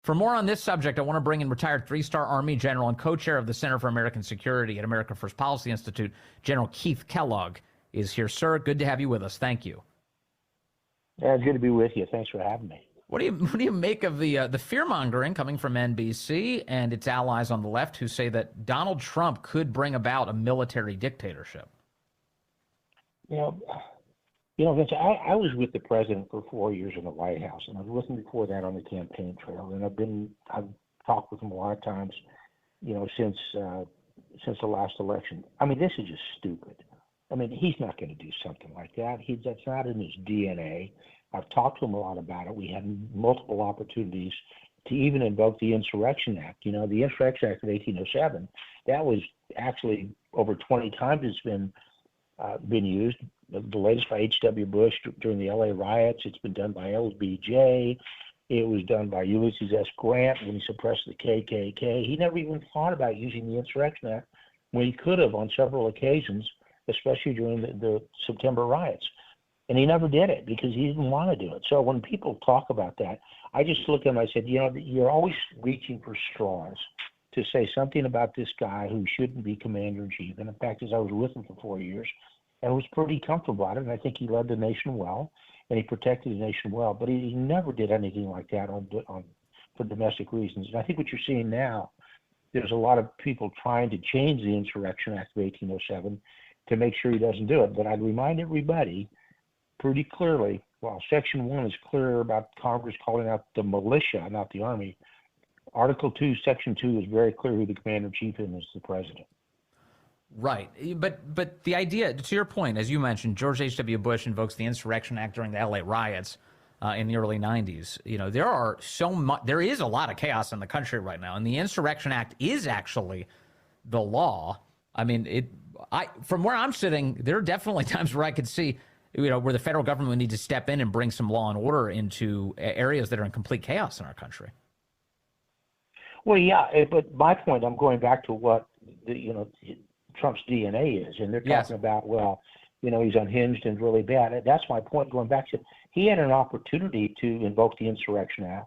For more on this subject, I want to bring in retired three-star Army general and co-chair of the Center for American Security at America First Policy Institute, General Keith Kellogg, is here. Sir, good to have you with us. Thank you. Yeah, it's good to be with you. Thanks for having me. What do you make of the fear-mongering coming from NBC and its allies on the left who say that Donald Trump could bring about a military dictatorship? Vince, I was with the president for 4 years in the White House, and I was with him before that on the campaign trail. And I've talked with him a lot of times, since the last election. I mean, this is just stupid. I mean, he's not going to do something like that. That's not in his DNA. I've talked to him a lot about it. We had multiple opportunities to even invoke the Insurrection Act. The Insurrection Act of 1807, that was actually over 20 times it's been used. The latest by H.W. Bush during the L.A. riots. It's been done by LBJ. It was done by Ulysses S. Grant when he suppressed the KKK. He never even thought about using the Insurrection Act when he could have on several occasions, especially during the September riots. And he never did it because he didn't want to do it. So when people talk about that, I just look at him and I said, you're always reaching for straws to say something about this guy who shouldn't be commander-in-chief. And in fact, as I was with him for 4 years, and was pretty comfortable at it, and I think he led the nation well, and he protected the nation well, but he never did anything like that for domestic reasons. And I think what you're seeing now, there's a lot of people trying to change the Insurrection Act of 1807 to make sure he doesn't do it. But I'd remind everybody pretty clearly, while Section 1 is clear about Congress calling out the militia, not the Army, Article 2, Section 2 is very clear who the commander-in-chief is, and it's the president. Right. But the idea, to your point, as you mentioned, George H.W. Bush invokes the Insurrection Act during the L.A. riots in the early 90s. There is a lot of chaos in the country right now, and the Insurrection Act is actually the law. I mean, from where I'm sitting, there are definitely times where I could see, where the federal government would need to step in and bring some law and order into areas that are in complete chaos in our country. Well, yeah, but my point, I'm going back to what Trump's DNA is, and they're talking about, he's unhinged and really bad. That's my point. Going back to, he had an opportunity to invoke the Insurrection Act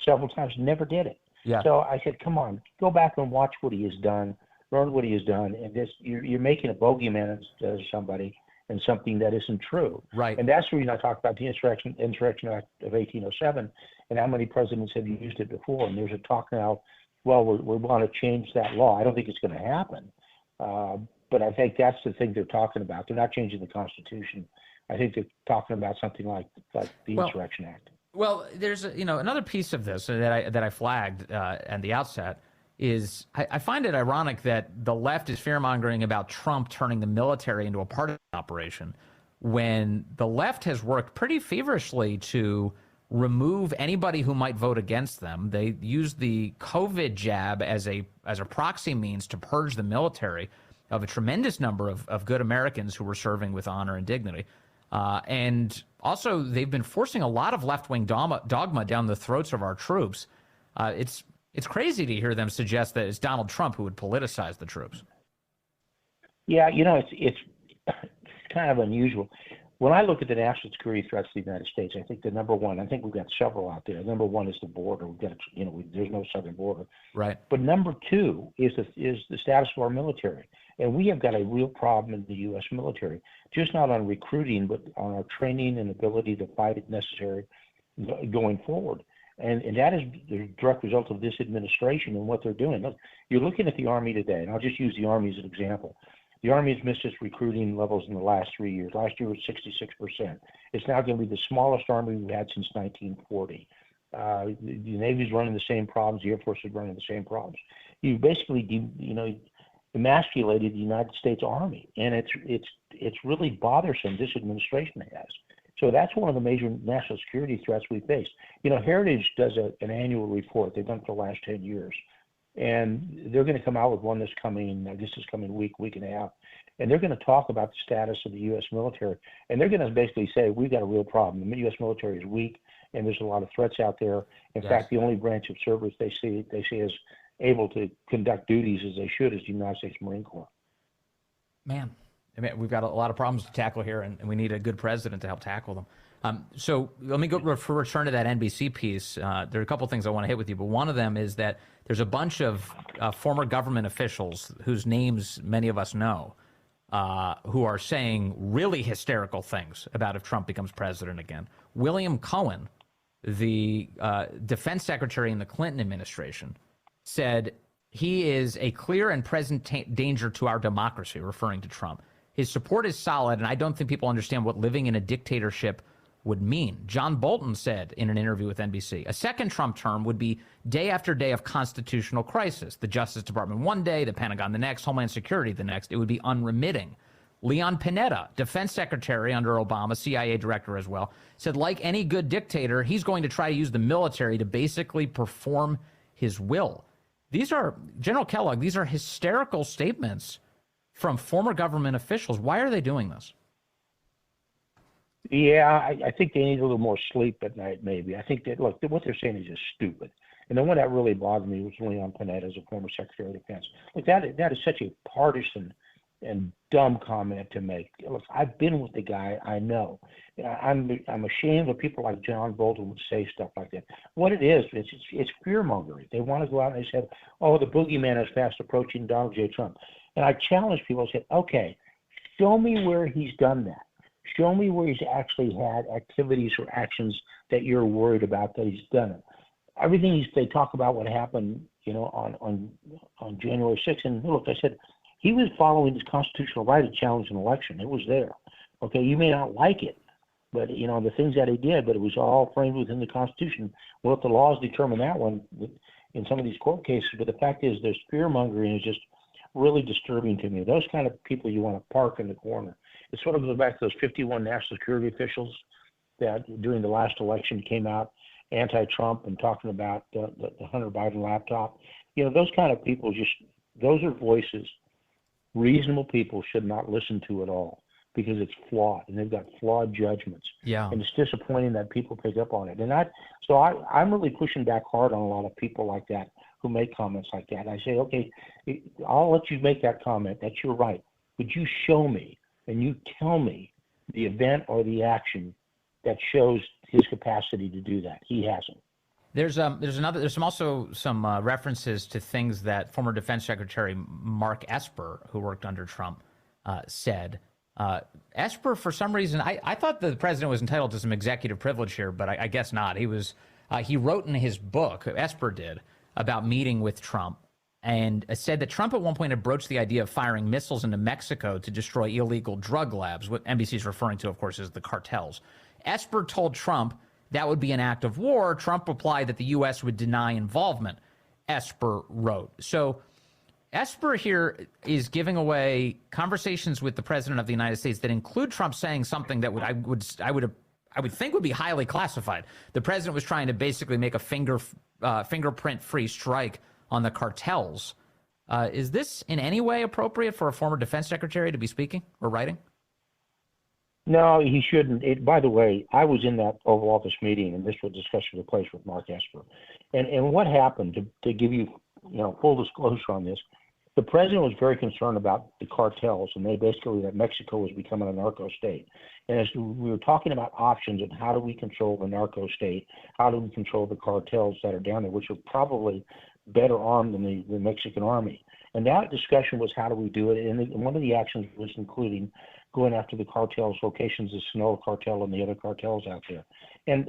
several times, never did it. Yeah. So I said, come on, go back and watch what he has done, learn what he has done, and you're making a bogeyman of somebody and something that isn't true. Right. And that's the reason I talked about the Insurrection Act of 1807 and how many presidents have used it before. And there's a talk now, we want to change that law. I don't think it's going to happen. But I think that's the thing they're talking about. They're not changing the Constitution. I think they're talking about something like the Insurrection Act. Well, there's another piece of this that I flagged at the outset is I find it ironic that the left is fear-mongering about Trump turning the military into a partisan operation when the left has worked pretty feverishly to remove anybody who might vote against them. They use the COVID jab as a proxy means to purge the military of a tremendous number of good Americans who were serving with honor and dignity. And also, they've been forcing a lot of left-wing dogma down the throats of our troops. It's crazy to hear them suggest that it's Donald Trump who would politicize the troops. Yeah, it's kind of unusual. When I look at the national security threats to the United States, I think the number one, I think we've got several out there. Number one is the border. We've got, there's no southern border. Right. But number two is the status of our military. And we have got a real problem in the U.S. military, just not on recruiting, but on our training and ability to fight if necessary going forward. And that is the direct result of this administration and what they're doing. Look, you're looking at the Army today, and I'll just use the Army as an example. The Army has missed its recruiting levels in the last 3 years. Last year was 66%. It's now going to be the smallest Army we've had since 1940. The Navy's running the same problems. The Air Force is running the same problems. You basically, emasculated the United States Army, and it's really bothersome. This administration has. So that's one of the major national security threats we face. Heritage does an annual report. They've done it for the last 10 years. And they're going to come out with one this coming week and a half. And they're going to talk about the status of the U.S. military. And they're going to basically say, we've got a real problem. The U.S. military is weak, and there's a lot of threats out there. In fact, the only branch of service they see is able to conduct duties as they should is the United States Marine Corps. Man, we've got a lot of problems to tackle here, and we need a good president to help tackle them. So let me return to that NBC piece. There are a couple things I want to hit with you, but one of them is that there's a bunch of former government officials whose names many of us know who are saying really hysterical things about if Trump becomes president again. William Cohen, the defense secretary in the Clinton administration, said he is a clear and present danger to our democracy, referring to Trump. His support is solid, and I don't think people understand what living in a dictatorship would mean. John Bolton said in an interview with NBC, a second Trump term would be day after day of constitutional crisis. The Justice Department one day, the Pentagon the next, Homeland Security the next. It would be unremitting. Leon Panetta, defense secretary under Obama, CIA director as well, said like any good dictator, he's going to try to use the military to basically perform his will. These are, General Kellogg, these are hysterical statements from former government officials. Why are they doing this? Yeah, I think they need a little more sleep at night, maybe. I think that, look, what they're saying is just stupid. And the one that really bothered me was Leon Panetta as a former Secretary of Defense. Look, that is such a partisan and dumb comment to make. Look, I've been with the guy. I know. I'm ashamed of people like John Bolton would say stuff like that. What it is, it's fear-mongering. They want to go out and they say, oh, the boogeyman is fast approaching Donald J. Trump. And I challenge people to say, okay, show me where he's done that. Show me where he's actually had activities or actions that you're worried about that he's done it. Everything they talk about what happened, on January 6th. And look, I said he was following his constitutional right to challenge an election. It was there. Okay, you may not like it, but the things that he did, but it was all framed within the Constitution. Well, if the laws determine that one in some of these court cases, but the fact is, there's fear mongering is just really disturbing to me. Those kind of people you want to park in the corner. It sort of goes back to those 51 national security officials that during the last election came out anti-Trump and talking about the Hunter Biden laptop. Those kind of people, those are voices reasonable people should not listen to at all because it's flawed and they've got flawed judgments. Yeah. And it's disappointing that people pick up on it. And I'm really pushing back hard on a lot of people like that who make comments like that. I say, okay, I'll let you make that comment. That's your right. But you show me and you tell me the event or the action that shows his capacity to do that. He hasn't. There's also some references to things that former Defense Secretary Mark Esper, who worked under Trump, said. Esper, for some reason, I thought the president was entitled to some executive privilege here, but I guess not. He wrote in his book, Esper did, about meeting with Trump, and said that Trump at one point had broached the idea of firing missiles into Mexico to destroy illegal drug labs. What NBC is referring to, of course, is the cartels. Esper told Trump that would be an act of war. Trump replied that the U.S. would deny involvement, Esper wrote. So Esper here is giving away conversations with the president of the United States that include Trump saying something that I would think would be highly classified. The president was trying to basically make a fingerprint-free strike on the cartels. Is this in any way appropriate for a former defense secretary to be speaking or writing? No, he shouldn't. By the way, I was in that Oval Office meeting, and this discussion took place with Mark Esper. And what happened, to give you full disclosure on this, the president was very concerned about the cartels, and that Mexico was becoming a narco state. And as we were talking about options and how do we control the narco state, how do we control the cartels that are down there, which are probably better armed than the Mexican army. And that discussion was how do we do it, and one of the actions was including going after the cartels' locations, the Sinaloa cartel and the other cartels out there. And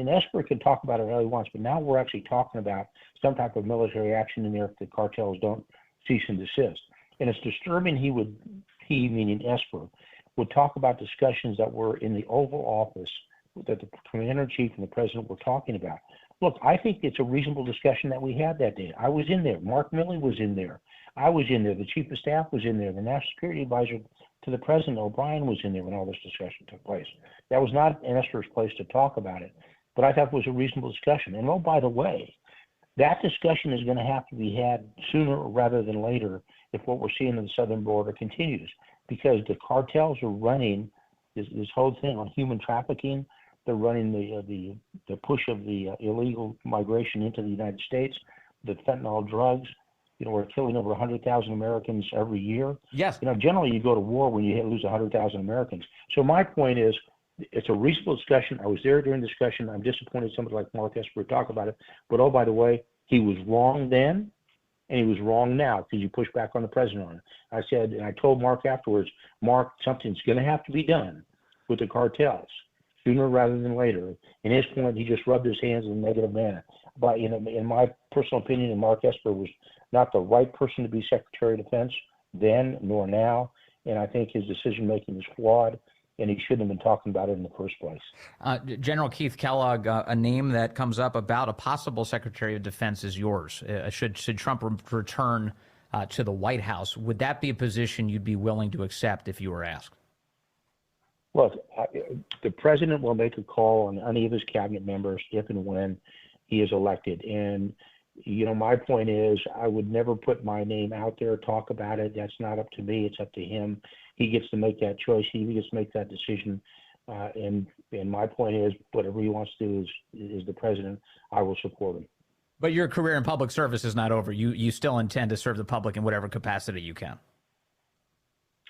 Esper can talk about it all he wants, but now we're actually talking about some type of military action in there if the cartels don't cease and desist. And it's disturbing he, meaning Esper, would talk about discussions that were in the Oval Office that the commander-in-chief and the president were talking about. Look, I think it's a reasonable discussion that we had that day. I was in there. Mark Milley was in there. I was in there. The chief of staff was in there. The national security advisor to the president, O'Brien, was in there when all this discussion took place. That was not Esper's place to talk about it, but I thought it was a reasonable discussion. And oh, by the way, that discussion is going to have to be had sooner rather than later if what we're seeing in the southern border continues, because the cartels are running this whole thing on human trafficking. They're running the push of the illegal migration into the United States, the fentanyl drugs. We're killing over 100,000 Americans every year. Yes. Generally you go to war when you lose 100,000 Americans. So my point is, It's a reasonable discussion. I was there during the discussion. I'm disappointed somebody like Mark Esper would talk about it. But oh, by the way, he was wrong then, and he was wrong now because you pushed back on the president on it. I said, and I told Mark afterwards, Mark, something's going to have to be done with the cartels sooner rather than later. In his point, he just rubbed his hands in a negative manner. But in my personal opinion, Mark Esper was not the right person to be Secretary of Defense then nor now, and I think his decision making is flawed, and he shouldn't have been talking about it in the first place. General Keith Kellogg, a name that comes up about a possible Secretary of Defense is yours. Should Trump return to the White House, would that be a position you'd be willing to accept if you were asked? Look, the president will make a call on any of his cabinet members if and when he is elected. And, my point is I would never put my name out there, talk about it. That's not up to me. It's up to him. He gets to make that choice. He gets to make that decision. And my point is whatever he wants to do is the president. I will support him. But your career in public service is not over. You still intend to serve the public in whatever capacity you can.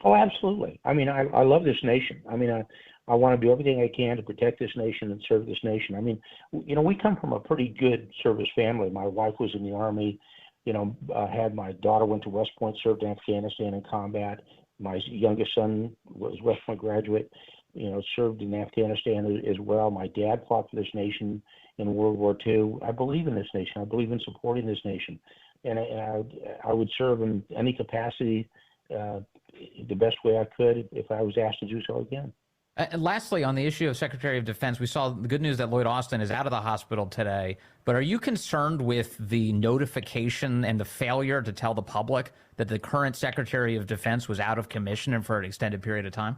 Oh, absolutely. I mean, I love this nation. I mean, I want to do everything I can to protect this nation and serve this nation. I mean, we come from a pretty good service family. My wife was in the Army. Had my daughter went to West Point, served in Afghanistan in combat. My youngest son was West Point graduate, served in Afghanistan as well. My dad fought for this nation in World War II. I believe in this nation. I believe in supporting this nation. And I would serve in any capacity the best way I could if I was asked to do so again. And lastly, on the issue of Secretary of Defense, we saw the good news that Lloyd Austin is out of the hospital today. But are you concerned with the notification and the failure to tell the public that the current Secretary of Defense was out of commission and for an extended period of time?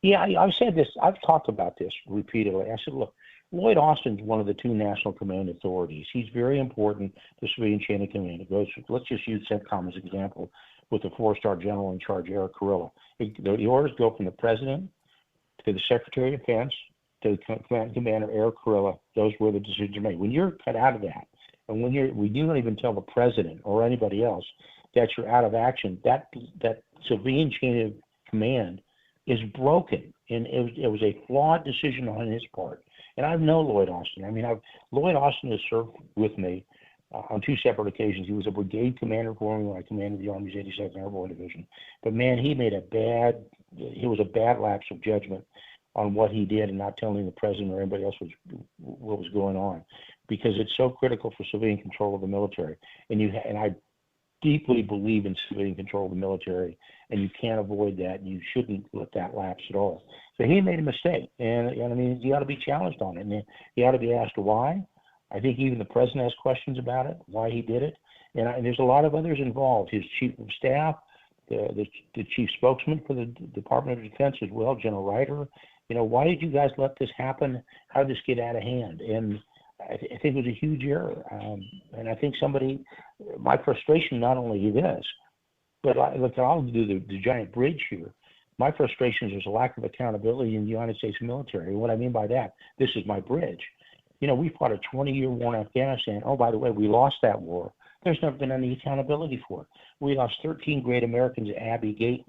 Yeah, I've said this. I've talked about this repeatedly. I said, look, Lloyd Austin's one of the two national command authorities. He's very important to civilian chain of command. Let's just use CENTCOM as an example with the four-star general in charge, Eric Kurilla. The orders go from the president to the Secretary of Defense to the command commander, Eric Kurilla. Those were the decisions made. When you're cut out of that, and when you don't even tell the president or anybody else that you're out of action, that civilian chain of command is broken, and it was a flawed decision on his part. And I know Lloyd Austin. I mean, Lloyd Austin has served with me on two separate occasions. He was a brigade commander for me when I commanded the Army's 82nd Airborne Division. But man, he was a bad lapse of judgment on what he did and not telling the president or anybody else what was going on, because it's so critical for civilian control of the military. And I deeply believe in civilian control of the military, and you can't avoid that, and you shouldn't let that lapse at all. So he made a mistake, and I mean, he ought to be challenged on it, and he ought to be asked why. I think even the president has questions about it, why he did it, and there's a lot of others involved. His chief of staff, the chief spokesman for the Department of Defense as well, General Ryder. Why did you guys let this happen? How did this get out of hand? And I think it was a huge error. And I think my frustration, not only this, but I'll do the giant bridge here. My frustration is there's a lack of accountability in the United States military. And what I mean by that, this is my bridge. We fought a 20-year war in Afghanistan. Oh, by the way, we lost that war. There's never been any accountability for it. We lost 13 great Americans at Abbey Gate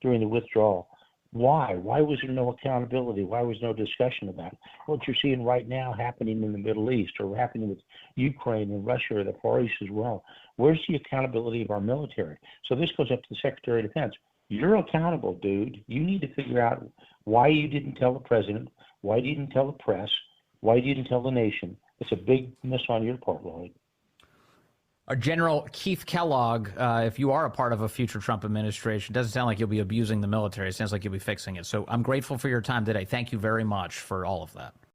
during the withdrawal. Why? Why was there no accountability? Why was no discussion about it? What you're seeing right now happening in the Middle East or happening with Ukraine and Russia or the Far East as well. Where's the accountability of our military? So this goes up to the Secretary of Defense. You're accountable, dude. You need to figure out why you didn't tell the president, why you didn't tell the press, why you didn't tell the nation. It's a big miss on your part, Lloyd. General Keith Kellogg, if you are a part of a future Trump administration, doesn't sound like you'll be abusing the military. It sounds like you'll be fixing it. So I'm grateful for your time today. Thank you very much for all of that.